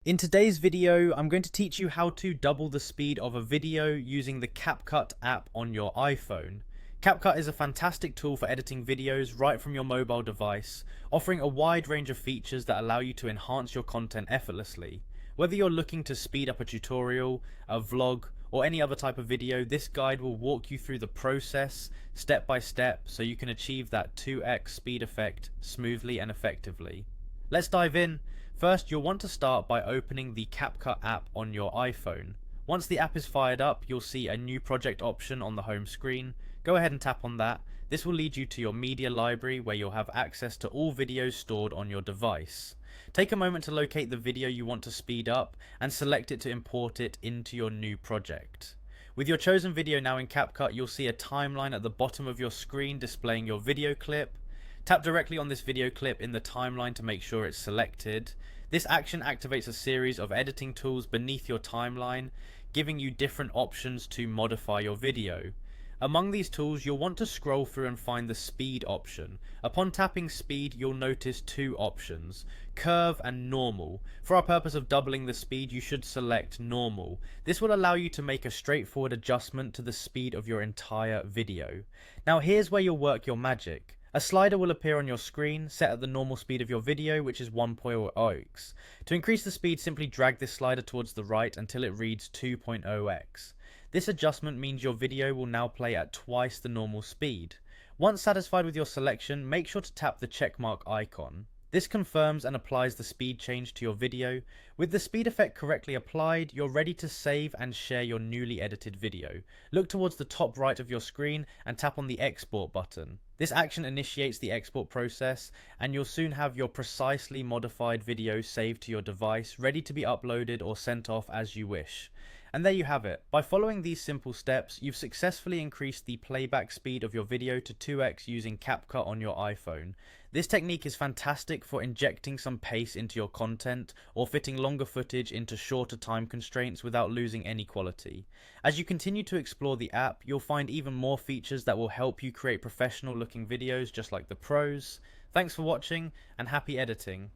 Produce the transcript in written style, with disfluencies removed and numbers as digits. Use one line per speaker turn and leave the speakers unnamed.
In today's video, I'm going to teach you how to double the speed of a video using the Capcut app on your iPhone. Capcut is a fantastic tool for editing videos right from your mobile device, offering a wide range of features that allow you to enhance your content effortlessly. Whether you're looking to speed up a tutorial, a vlog, or any other type of video, this guide will walk you through the process step by step so you can achieve that 2x speed effect smoothly and effectively. Let's dive in. First, you'll want to start by opening the Capcut app on your iPhone. Once the app is fired up, you'll see a new project option on the home screen. Go ahead and tap on that. This will lead you to your media library where you'll have access to all videos stored on your device. Take a moment to locate the video you want to speed up and select it to import it into your new project. With your chosen video now in Capcut, you'll see a timeline at the bottom of your screen displaying your video clip. Tap directly on this video clip in the timeline to make sure it's selected. This action activates a series of editing tools beneath your timeline, giving you different options to modify your video. Among these tools, you'll want to scroll through and find the speed option. Upon tapping speed, you'll notice two options, curve and normal. For our purpose of doubling the speed, you should select normal. This will allow you to make a straightforward adjustment to the speed of your entire video. Now here's where you'll work your magic. A slider will appear on your screen, set at the normal speed of your video, which is 1.0x. To increase the speed, simply drag this slider towards the right until it reads 2.0x. This adjustment means your video will now play at twice the normal speed. Once satisfied with your selection, make sure to tap the checkmark icon. This confirms and applies the speed change to your video. With the speed effect correctly applied, you're ready to save and share your newly edited video. Look towards the top right of your screen and tap on the export button. This action initiates the export process and you'll soon have your precisely modified video saved to your device, ready to be uploaded or sent off as you wish. And there you have it. By following these simple steps, you've successfully increased the playback speed of your video to 2x using Capcut on your iPhone. This technique is fantastic for injecting some pace into your content or fitting longer footage into shorter time constraints without losing any quality. As you continue to explore the app, you'll find even more features that will help you create professional looking videos just like the pros. Thanks for watching and happy editing.